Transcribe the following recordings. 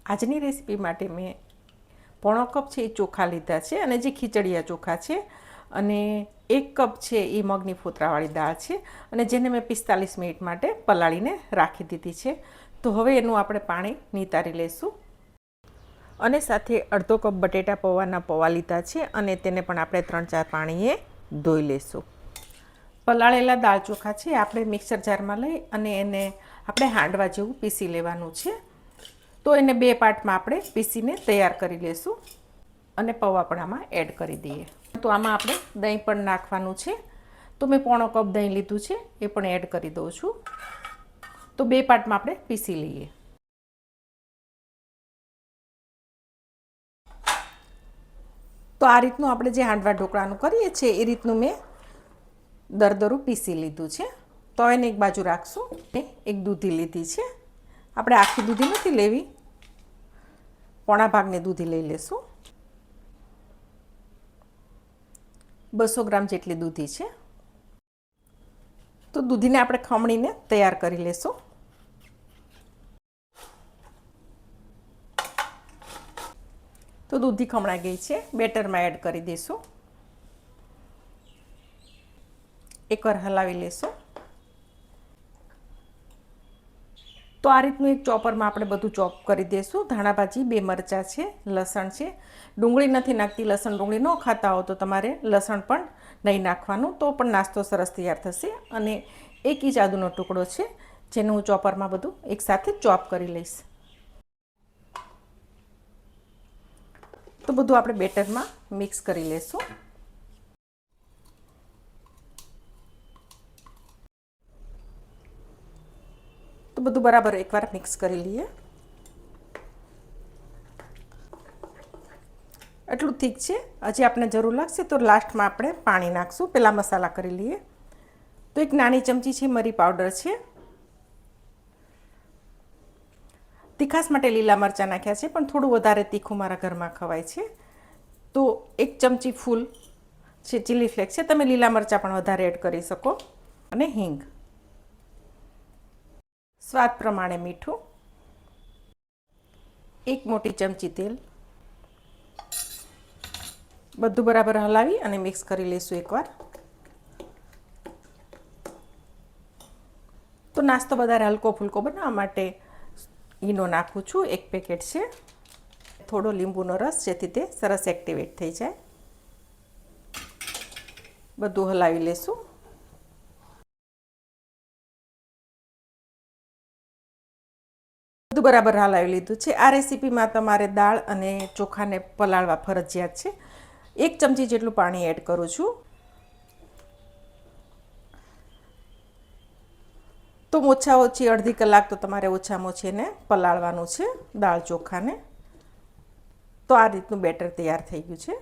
આજની રેસીપી માટે મેં પોણો કપ છે એ ચોખા લીધા છે અને જે ખીચડિયા ચોખા છે, અને 1 કપ છે એ મગની ફોતરાવાળી દાળ છે, અને જેને મેં 45 મિનિટ માટે પલાળીને રાખી દીધી છે. તો હવે એનું આપણે પાણી નિતારી લઈશું. અને સાથે અડધો કપ બટેટા પૌવાના પૌવા લીધા છે, અને તેને પણ આપણે 3-4 પાણીએ ધોઈ લઈશું. પલાળેલા દાળ ચોખા છે આપણે મિક્સર જારમાં લઈ અને એને આપણે હાંડવા જેવું પીસી લેવાનું છે. તો એને 2 પાર્ટમાં આપણે પીસીને તૈયાર કરી લઈશું, અને પૌવા પણ આમાં એડ કરી દઈએ. તો આમાં આપણે દહીં પણ નાખવાનું છે. તો મેં પોણો કપ દહીં લીધું છે, એ પણ એડ કરી દઉં છું. તો 2 પાર્ટમાં આપણે પીસી લઈએ. તો આ રીતનું આપણે જે હાંડવા ઢોકળાનું કરીએ છીએ એ રીતનું મેં દરદરું પીસી લીધું છે. તો એને એક બાજુ રાખશું. એક દૂધી લીધી છે. આપણે આખી દૂધી નથી લેવી, પોણા ભાગની દૂધી લઈ લેશું. 200 ગ્રામ જેટલી દૂધી છે. તો દૂધીને આપણે ખમણીને તૈયાર કરી લેશું. તો દૂધી ખમણાઈ ગઈ છે, બેટરમાં એડ કરી દઈશું. એકવાર હલાવી લેશું. તો આ રીતનું એક ચોપરમાં આપણે બધું ચોપ કરી દઈશું. ધાણાભાજી, 2 મરચાં છે, લસણ છે, ડુંગળી નથી નાખતી. લસણ ડુંગળી ન ખાતા હો તો તમારે લસણ પણ નહીં નાખવાનું, તો પણ નાસ્તો સરસ તૈયાર થશે. અને 1 ઇંચ આદુનો ટુકડો છે, જેને હું ચોપરમાં બધું એકસાથે ચોપ કરી લઈશ. તો બધું આપણે બેટરમાં મિક્સ કરી લઈશું. તો બધું બરાબર એકવાર મિક્સ કરી લઈએ. એટલું ઠીક છે. હજી આપણે જરૂર લાગશે તો લાસ્ટમાં આપણે પાણી નાખશું. પહેલાં મસાલા કરી લઈએ. તો 1 નાની ચમચી છે મરી પાવડર છે. તીખાસ માટે લીલા મરચાં નાખ્યા છે, પણ થોડું વધારે તીખું મારા ઘરમાં ખવાય છે. તો 1 ચમચી ફૂલ છે ચીલી ફ્લેક્સ છે. તમે લીલા મરચાં પણ વધારે એડ કરી શકો. અને હિંગ, સ્વાદ પ્રમાણે મીઠું, 1 મોટી ચમચી તેલ. બધું બરાબર હલાવી અને મિક્સ કરી લઈશું એકવાર. તો નાસ્તો વધારે હલકો ફૂલકો બનાવવા માટે ઈનો નાખું છું. 1 પેકેટ છે. થોડો લીંબુનો રસ, જેથી તે સરસ એક્ટિવેટ થઈ જાય. બધું હલાવી લેશું. બધું બરાબર હલાવી લીધું છે. આ રેસીપીમાં તમારે દાળ અને ચોખાને પલાળવા ફરજિયાત છે. 1 ચમચી જેટલું પાણી એડ કરું છું. તો ઓછા ઓછી અડધી કલાક તો તમારે ઓછામાં ઓછી એને પલાળવાનું છે, દાળ ચોખાને. તો આ રીતનું બેટર તૈયાર થઈ ગયું છે.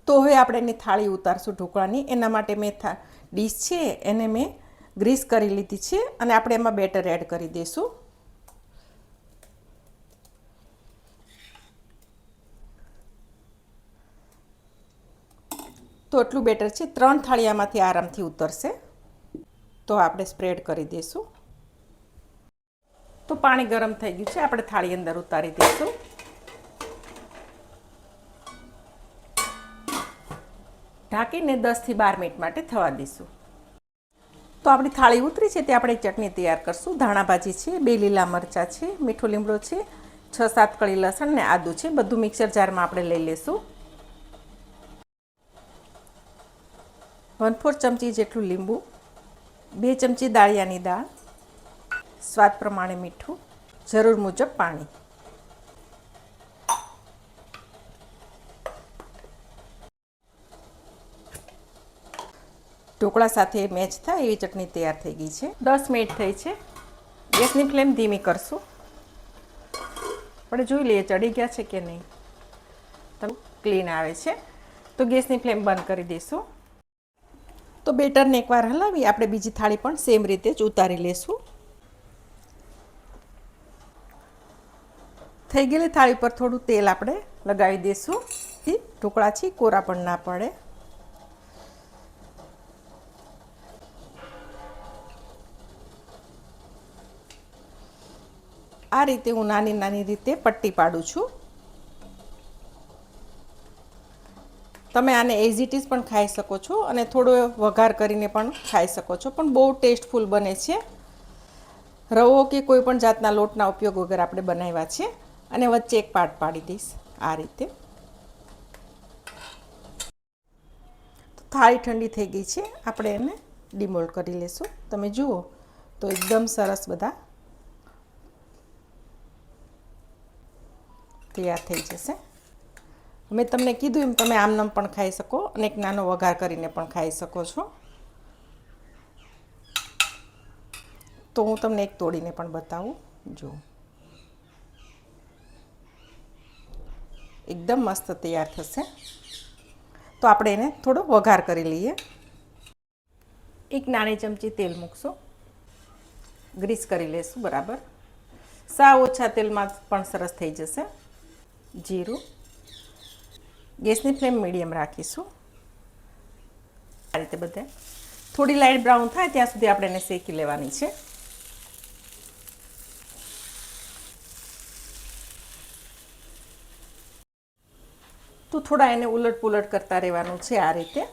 તો હવે આપણે એની થાળી ઉતારશું ઢોકળાની. એના માટે મેં ડીશ છે એને મેં ગ્રીસ કરી લીધી છે, અને આપણે એમાં બેટર એડ કરી દઈશું. તો એટલું બેટર છે 3 થાળીયામાંથી આરામથી ઉતરશે. તો આપણે સ્પ્રેડ કરી દઈશું. તો પાણી ગરમ થઈ ગયું છે, આપણે થાળી અંદર ઉતારી દઈશું. ઢાંકીને 10 થી 12 મિનિટ માટે થવા દઈશું. તો આપણી થાળી ઉતરી છે, તે આપણે ચટણી તૈયાર કરશું. ધાણાભાજી છે, 2 લીલા મરચાં છે, મીઠો લીમડો છે, 6-7 કળી લસણ ને આદું છે. બધું મિક્સર જારમાં આપણે લઈ લઈશું. 1/4 ચમચી જેટલું લીંબુ, 2 ચમચી દાળિયાની દાળ, સ્વાદ પ્રમાણે મીઠું, જરૂર મુજબ પાણી. ઢોકળા સાથે મેચ થાય એવી ચટણી તૈયાર થઈ ગઈ છે. 10 મિનિટ થઈ છે. ગેસની ફ્લેમ ધીમી કરશું. આપણે જોઈ લઈએ ચડી ગયા છે કે નહીં. તો ક્લીન આવે છે. તો ગેસની ફ્લેમ બંધ કરી દઈશું. તો બેટરને એકવાર હલાવી આપણે બીજી થાળી પણ સેમ રીતે જ ઉતારી લેશું. થઈ ગયેલી થાળી પર થોડું તેલ આપણે લગાવી દઈશું. ઢોકળા છે કોરા પણ ના પડે. આ રીતે હું નાની નાની રીતે પટ્ટી પાડું છું. તમે આને એઝ ઇટ ઇઝ પણ ખાઈ શકો છો અને થોડો વઘાર કરીને પણ ખાઈ શકો છો, પણ બહુ ટેસ્ટફુલ બને છે. રવો કે કોઈ પણ જાતના લોટના ઉપયોગ વગર આપણે બનાવ્યા છે. અને વચ્ચે એક પાટ પાડી દઈશ આ રીતે. તો થાળી ઠંડી થઈ ગઈ છે, આપણે એને ડિમોલ્ડ કરી લેશું. તમે જુઓ તો એકદમ સરસ બધા તૈયાર થઈ જશે. મેં તમને કીધું એમ તમે આમનામ પણ ખાઈ શકો અને એક નાનો વઘાર કરીને પણ ખાઈ શકો છો. તો હું તમને એક તોડીને પણ બતાવું. જો એકદમ મસ્ત તૈયાર થશે. તો આપણે એને થોડો વઘાર કરી લઈએ. એક નાની ચમચી તેલ મૂકશું, ગ્રીસ કરી લેશું બરાબર. સાવ ઓછા તેલમાં પણ સરસ થઈ જશે. જીરું, ગેસની ફ્લેમ મીડિયમ રાખીશું. આ રીતે બધે થોડી લાઇટ બ્રાઉન થાય ત્યાં સુધી આપણે એને શેકી લેવાની છે. તો થોડા એને ઉલટ પુલટ કરતા રહેવાનું છે. આ રીતે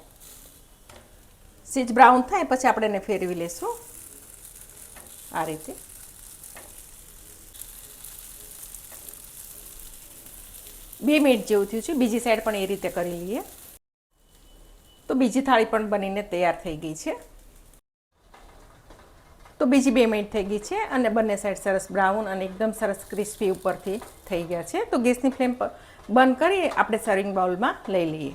સેજ બ્રાઉન થાય પછી આપણે એને ફેરવી લેશું. આ રીતે 2 મિનિટ જેવું થયું છે. બીજી સાઈડ પણ એ રીતે કરી લઈએ. તો બીજી થાળી પણ બનીને તૈયાર થઈ ગઈ છે. તો બીજી 2 મિનિટ થઈ ગઈ છે અને બંને સાઈડ સરસ બ્રાઉન અને એકદમ સરસ ક્રિસ્પી ઉપરથી થઈ ગયા છે. તો ગેસની ફ્લેમ બંધ કરી આપણે સર્વિંગ બાઉલમાં લઈ લઈએ.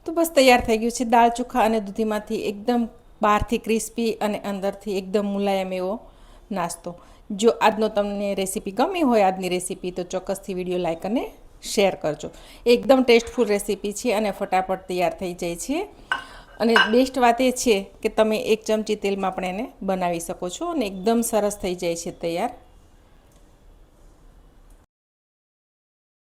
તો બસ તૈયાર થઈ ગયું છે દાળ ચોખા અને દૂધીમાંથી એકદમ બહારથી ક્રિસ્પી અને અંદરથી એકદમ મુલાયમ એવો નાસ્તો. જો આજનો તમને રેસીપી ગમી હોય આજની રેસીપી, તો ચોક્કસથી વિડીયો લાઈક અને શેર કરજો. એકદમ ટેસ્ટફુલ રેસીપી છે અને ફટાફટ તૈયાર થઈ જાય છે. અને બેસ્ટ વાત એ છે કે તમે 1 ચમચી તેલમાં પણ એને બનાવી શકો છો અને એકદમ સરસ થઈ જાય છે તૈયાર.